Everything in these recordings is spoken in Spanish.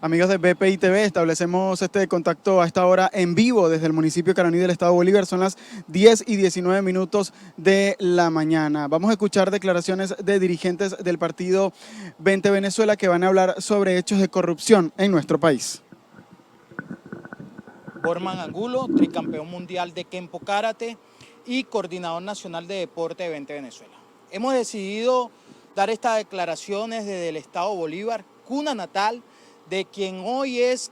Amigos de BPI TV, establecemos este contacto a esta hora en vivo desde el municipio de Caraní del estado Bolívar. Son las 10:19 de la mañana. Vamos a escuchar declaraciones de dirigentes del partido Vente Venezuela que van a hablar sobre hechos de corrupción en nuestro país. Borman Angulo, tricampeón mundial de Kenpo Karate y coordinador nacional de deporte de Vente Venezuela. Hemos decidido dar estas declaraciones desde el estado Bolívar, cuna natal de quien hoy es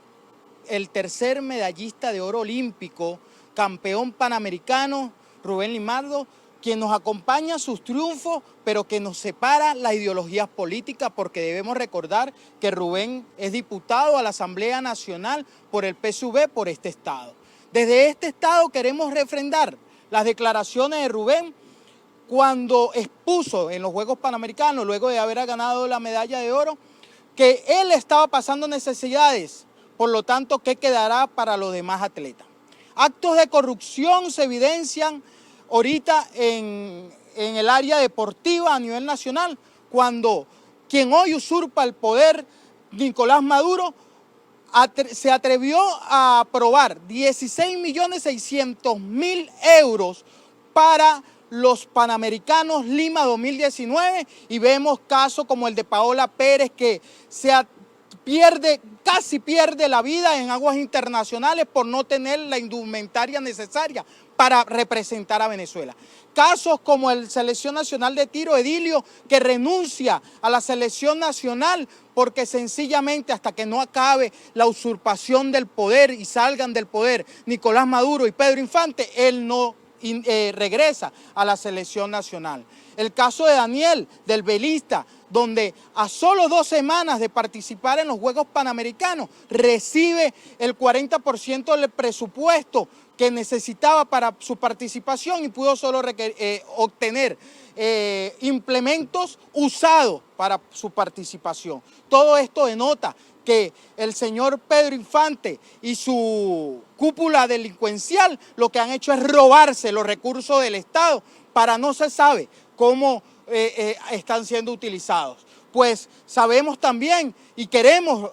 el tercer medallista de oro olímpico, campeón panamericano, Rubén Limardo, quien nos acompaña a sus triunfos, pero que nos separa las ideologías políticas, porque debemos recordar que Rubén es diputado a la Asamblea Nacional por el PSUV por este estado. Desde este estado queremos refrendar las declaraciones de Rubén cuando expuso en los Juegos Panamericanos, luego de haber ganado la medalla de oro, que él estaba pasando necesidades, por lo tanto, ¿qué quedará para los demás atletas? Actos de corrupción se evidencian ahorita en el área deportiva a nivel nacional, cuando quien hoy usurpa el poder, Nicolás Maduro, se atrevió a aprobar 16.600.000 euros para los Panamericanos Lima 2019 y vemos casos como el de Paola Pérez que casi pierde la vida en aguas internacionales por no tener la indumentaria necesaria para representar a Venezuela. Casos como el Selección Nacional de Tiro, Edilio, que renuncia a la selección nacional porque sencillamente hasta que no acabe la usurpación del poder y salgan del poder Nicolás Maduro y Pedro Infante, él no regresa a la selección nacional. El caso de Daniel, del velista, donde a solo 2 semanas de participar en los Juegos Panamericanos recibe el 40% del presupuesto que necesitaba para su participación y pudo solo obtener implementos usados para su participación. Todo esto denota que el señor Pedro Infante y su cúpula delincuencial lo que han hecho es robarse los recursos del Estado para no se sabe cómo están siendo utilizados. Pues sabemos también y queremos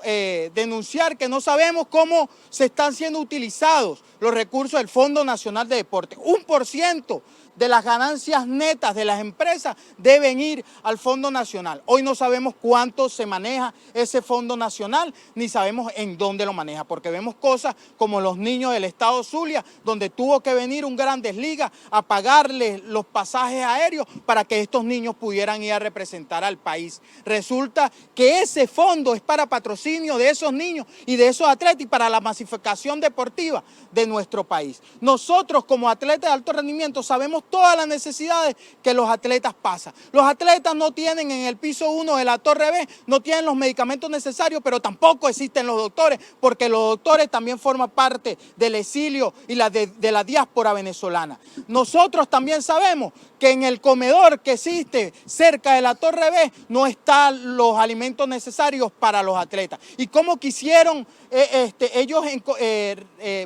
denunciar que no sabemos cómo se están siendo utilizados los recursos del Fondo Nacional de Deporte. 1% de las ganancias netas de las empresas deben ir al Fondo Nacional. Hoy no sabemos cuánto se maneja ese Fondo Nacional, ni sabemos en dónde lo maneja, porque vemos cosas como los niños del estado Zulia, donde tuvo que venir un Grandes Ligas a pagarles los pasajes aéreos para que estos niños pudieran ir a representar al país. Resulta que ese fondo es para patrocinio de esos niños y de esos atletas y para la masificación deportiva de nuestro país. Nosotros como atletas de alto rendimiento sabemos todas las necesidades que los atletas pasan. Los atletas no tienen en el piso 1 de la Torre B, no tienen los medicamentos necesarios, pero tampoco existen los doctores, porque los doctores también forman parte del exilio y de la diáspora venezolana. Nosotros también sabemos que en el comedor que existe cerca de la Torre B no están los alimentos necesarios para los atletas. ¿Y cómo quisieron ellos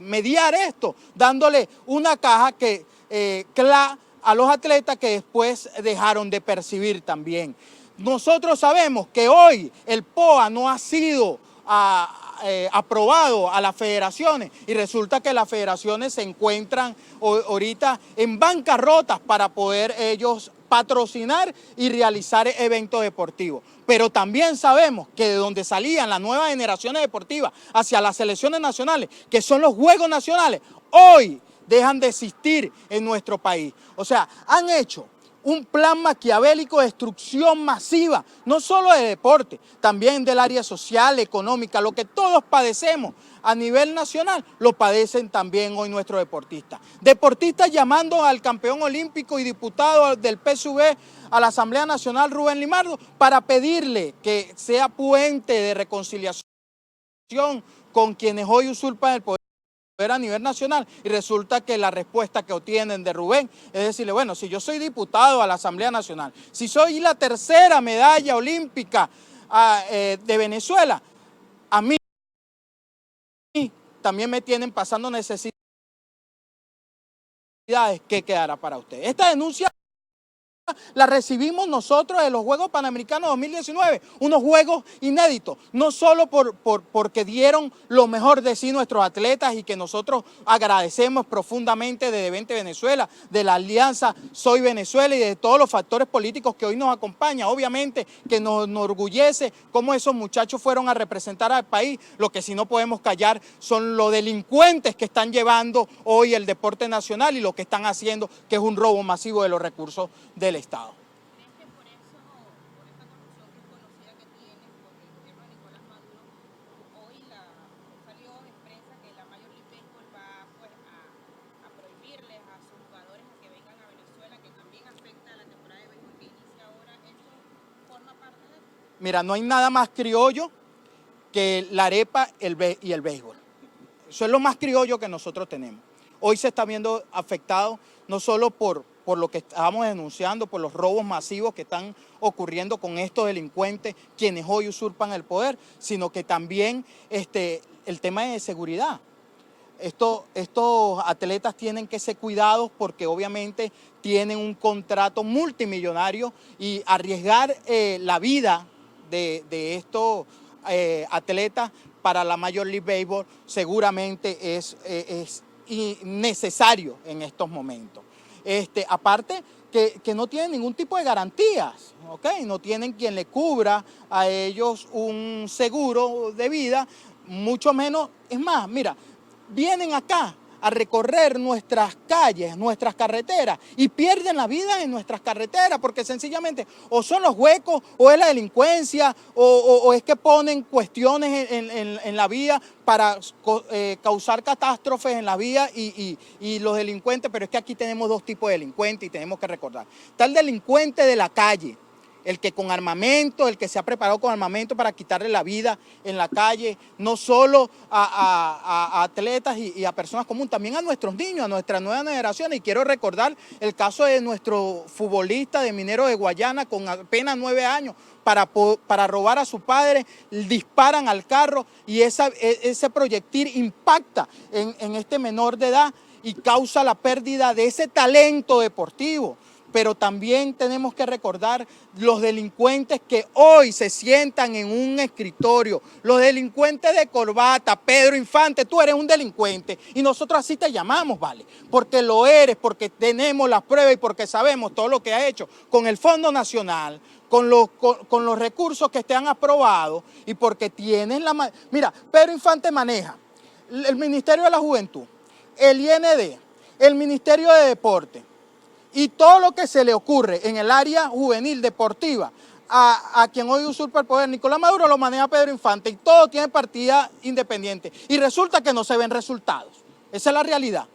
mediar esto? Dándole una caja que a los atletas que después dejaron de percibir también. Nosotros sabemos que hoy el POA no ha sido aprobado a las federaciones y resulta que las federaciones se encuentran ahorita en bancarrotas para poder ellos patrocinar y realizar eventos deportivos. Pero también sabemos que de donde salían las nuevas generaciones deportivas hacia las selecciones nacionales, que son los Juegos Nacionales, hoy dejan de existir en nuestro país. O sea, han hecho un plan maquiavélico de destrucción masiva, no solo de deporte, también del área social, económica, lo que todos padecemos a nivel nacional, lo padecen también hoy nuestros deportistas. Deportistas llamando al campeón olímpico y diputado del PSUV a la Asamblea Nacional, Rubén Limardo, para pedirle que sea puente de reconciliación con quienes hoy usurpan el poder a nivel nacional, y resulta que la respuesta que obtienen de Rubén es decirle, bueno, si yo soy diputado a la Asamblea Nacional, si soy la tercera medalla olímpica de Venezuela, a mí también me tienen pasando necesidades, ¿qué quedará para usted? Esta denuncia la recibimos nosotros en los Juegos Panamericanos 2019, unos juegos inéditos, no solo porque dieron lo mejor de sí nuestros atletas y que nosotros agradecemos profundamente de Devente Venezuela, de la alianza Soy Venezuela y de todos los factores políticos que hoy nos acompañan, obviamente que nos enorgullece cómo esos muchachos fueron a representar al país. Lo que sí no podemos callar son los delincuentes que están llevando hoy el deporte nacional y lo que están haciendo, que es un robo masivo de los recursos del Estado. ¿Crees que por eso, por esta corrupción que es conocida que tienen por el gobierno de Nicolás Maduro, hoy salió en prensa que la Major League Baseball va pues, a prohibirles a sus jugadores a que vengan a Venezuela, que también afecta a la temporada de béisbol que inicia ahora? ¿Eso forma parte de eso? Mira, no hay nada más criollo que la arepa y el béisbol. Eso es lo más criollo que nosotros tenemos. Hoy se está viendo afectado no solo por lo que estábamos denunciando, por los robos masivos que están ocurriendo con estos delincuentes, quienes hoy usurpan el poder, sino que también el tema de seguridad. Estos atletas tienen que ser cuidados porque obviamente tienen un contrato multimillonario y arriesgar la vida de estos atletas para la Major League Baseball seguramente es necesario en estos momentos. Aparte que no tienen ningún tipo de garantías, ¿ok? No tienen quien le cubra a ellos un seguro de vida, mucho menos, es más, mira, vienen acá a recorrer nuestras calles, nuestras carreteras y pierden la vida en nuestras carreteras porque sencillamente o son los huecos o es la delincuencia o es que ponen cuestiones en la vía para causar catástrofes en la vía y los delincuentes, pero es que aquí tenemos dos tipos de delincuentes y tenemos que recordar. Está el delincuente de la calle, el que con armamento, el que se ha preparado con armamento para quitarle la vida en la calle, no solo a atletas y a personas comunes, también a nuestros niños, a nuestras nuevas generaciones. Y quiero recordar el caso de nuestro futbolista de Minero de Guayana con apenas 9 años, para robar a su padre, disparan al carro y ese proyectil impacta en este menor de edad y causa la pérdida de ese talento deportivo. Pero también tenemos que recordar los delincuentes que hoy se sientan en un escritorio, los delincuentes de corbata. Pedro Infante, tú eres un delincuente y nosotros así te llamamos, ¿vale? Porque lo eres, porque tenemos las pruebas y porque sabemos todo lo que ha hecho con el Fondo Nacional, con los recursos que te han aprobado y porque tienen la... Mira, Pedro Infante maneja el Ministerio de la Juventud, el IND, el Ministerio de Deporte, y todo lo que se le ocurre en el área juvenil deportiva a quien hoy usurpa el poder, Nicolás Maduro, lo maneja Pedro Infante y todo tiene partida independiente. Y resulta que no se ven resultados. Esa es la realidad.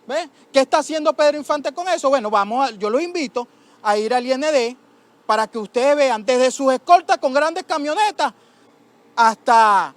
¿Ves? ¿Qué está haciendo Pedro Infante con eso? Bueno, yo los invito a ir al IND para que ustedes vean desde sus escoltas con grandes camionetas hasta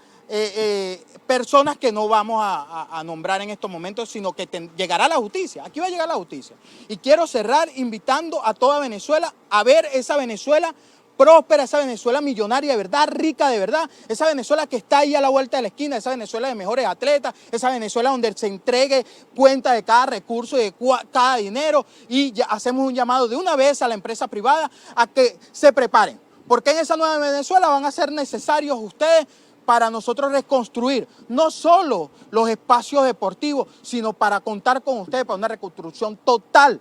personas que no vamos a nombrar en estos momentos, sino que llegará la justicia. Aquí va a llegar la justicia. Y quiero cerrar invitando a toda Venezuela a ver esa Venezuela próspera, esa Venezuela millonaria de verdad, rica de verdad, esa Venezuela que está ahí a la vuelta de la esquina, esa Venezuela de mejores atletas, esa Venezuela donde se entregue cuenta de cada recurso y de cada dinero, y ya hacemos un llamado de una vez a la empresa privada a que se preparen, porque en esa nueva Venezuela van a ser necesarios ustedes para nosotros reconstruir no solo los espacios deportivos, sino para contar con ustedes para una reconstrucción total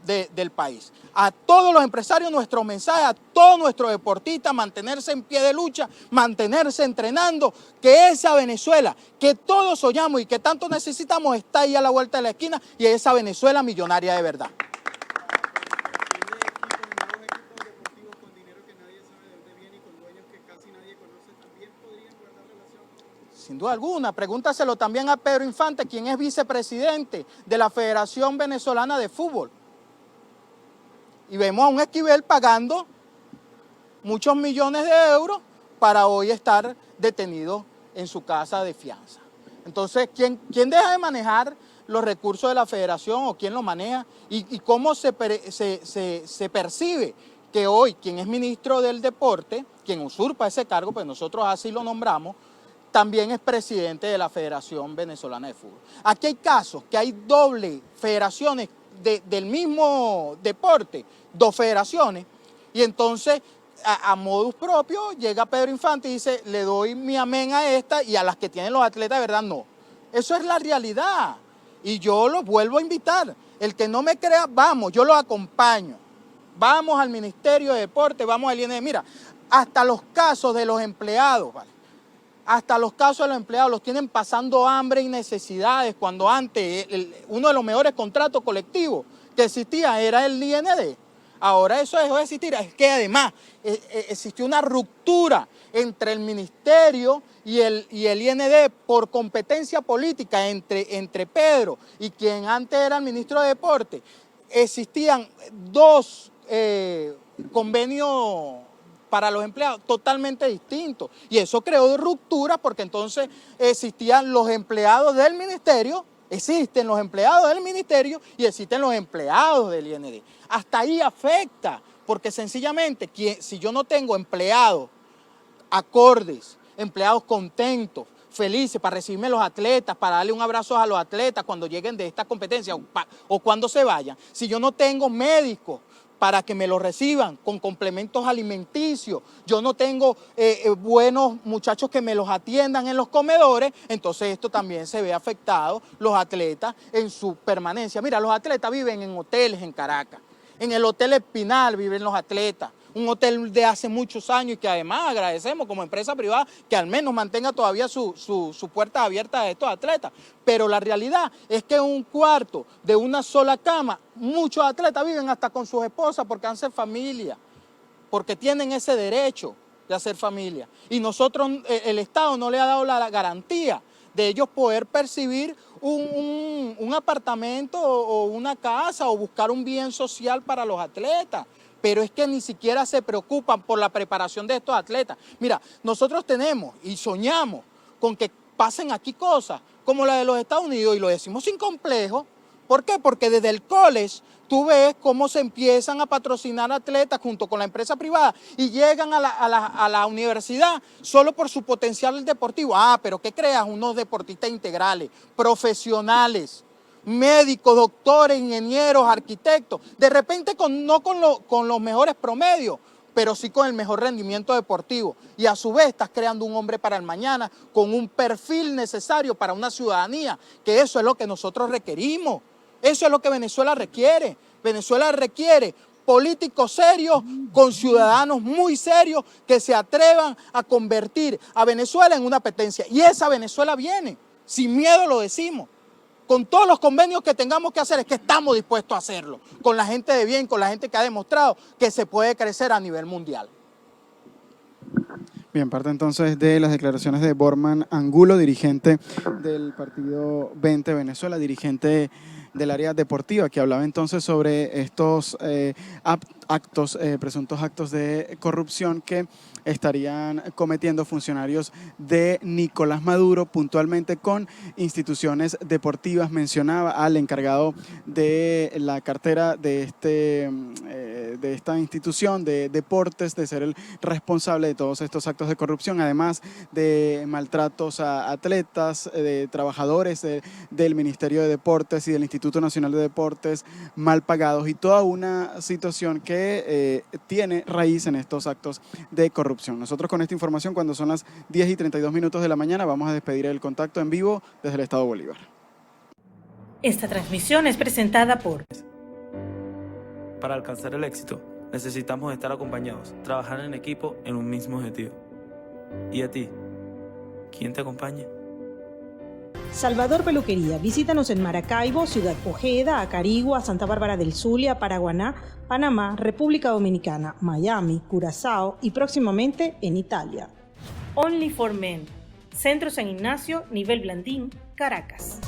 del país. A todos los empresarios nuestro mensaje, a todos nuestros deportistas, mantenerse en pie de lucha, mantenerse entrenando, que esa Venezuela que todos soñamos y que tanto necesitamos está ahí a la vuelta de la esquina y esa Venezuela millonaria de verdad. Sin duda alguna, pregúntaselo también a Pedro Infante, quien es vicepresidente de la Federación Venezolana de Fútbol. Y vemos a un Esquivel pagando muchos millones de euros para hoy estar detenido en su casa de fianza. Entonces, ¿quién deja de manejar los recursos de la federación o quién lo maneja? ¿Y cómo se percibe que hoy quien es ministro del deporte, quien usurpa ese cargo, pues nosotros así lo nombramos, también es presidente de la Federación Venezolana de Fútbol? Aquí hay casos que hay doble federaciones del mismo deporte, 2 federaciones, y entonces a modus propio llega Pedro Infante y dice, le doy mi amén a esta y a las que tienen los atletas de verdad no. Eso es la realidad y yo los vuelvo a invitar. El que no me crea, vamos, yo los acompaño. Vamos al Ministerio de Deporte, vamos al IND. Mira, hasta los casos de los empleados, ¿vale? Hasta los casos de los empleados los tienen pasando hambre y necesidades cuando antes uno de los mejores contratos colectivos que existía era el IND. Ahora eso dejó de existir. Es que además existió una ruptura entre el ministerio y el IND por competencia política entre Pedro y quien antes era el ministro de Deporte. Existían 2 convenios para los empleados totalmente distintos y eso creó ruptura porque entonces existían los empleados del ministerio, existen los empleados del ministerio y existen los empleados del IND. Hasta ahí afecta porque sencillamente si yo no tengo empleados acordes, empleados contentos, felices para recibirme los atletas, para darle un abrazo a los atletas cuando lleguen de esta competencia o cuando se vayan, si yo no tengo médicos para que me los reciban con complementos alimenticios, yo no tengo buenos muchachos que me los atiendan en los comedores, entonces esto también se ve afectado, los atletas en su permanencia. Mira, los atletas viven en hoteles en Caracas, en el Hotel Espinal viven los atletas, un hotel de hace muchos años y que además agradecemos como empresa privada que al menos mantenga todavía su puerta abierta a estos atletas. Pero la realidad es que en un cuarto de una sola cama, muchos atletas viven hasta con sus esposas porque hacen familia, porque tienen ese derecho de hacer familia. Y nosotros, el Estado no le ha dado la garantía de ellos poder percibir un apartamento o una casa o buscar un bien social para los atletas. Pero es que ni siquiera se preocupan por la preparación de estos atletas. Mira, nosotros tenemos y soñamos con que pasen aquí cosas como la de los Estados Unidos y lo decimos sin complejo. ¿Por qué? Porque desde el college tú ves cómo se empiezan a patrocinar atletas junto con la empresa privada y llegan a la universidad solo por su potencial deportivo. Pero ¿qué creas? Unos deportistas integrales, profesionales, médicos, doctores, ingenieros, arquitectos, de repente no con los mejores promedios, pero sí con el mejor rendimiento deportivo. Y a su vez estás creando un hombre para el mañana con un perfil necesario para una ciudadanía, que eso es lo que nosotros requerimos. Eso es lo que Venezuela requiere. Venezuela requiere políticos serios con ciudadanos muy serios que se atrevan a convertir a Venezuela en una potencia. Y esa Venezuela viene, sin miedo lo decimos. Con todos los convenios que tengamos que hacer, es que estamos dispuestos a hacerlo, con la gente de bien, con la gente que ha demostrado que se puede crecer a nivel mundial. Bien, parte entonces de las declaraciones de Borman Angulo, dirigente del Partido 20 Venezuela, dirigente del área deportiva, que hablaba entonces sobre estos presuntos actos de corrupción que estarían cometiendo funcionarios de Nicolás Maduro, puntualmente con instituciones deportivas. Mencionaba al encargado de la cartera de esta institución de deportes, de ser el responsable de todos estos actos de corrupción, además de maltratos a atletas, de trabajadores del Ministerio de Deportes y del Instituto Nacional de Deportes mal pagados y toda una situación que tiene raíz en estos actos de corrupción. Nosotros con esta información, cuando son las 10:32 de la mañana, vamos a despedir el contacto en vivo desde el Estado Bolívar. Esta transmisión es presentada por... Para alcanzar el éxito, necesitamos estar acompañados, trabajar en equipo en un mismo objetivo. ¿Y a ti? ¿Quién te acompaña? Salvador Peluquería. Visítanos en Maracaibo, Ciudad Ojeda, Acarigua, Santa Bárbara del Zulia, Paraguaná, Panamá, República Dominicana, Miami, Curazao y próximamente en Italia. Only for Men. Centro San Ignacio, Nivel Blandín, Caracas.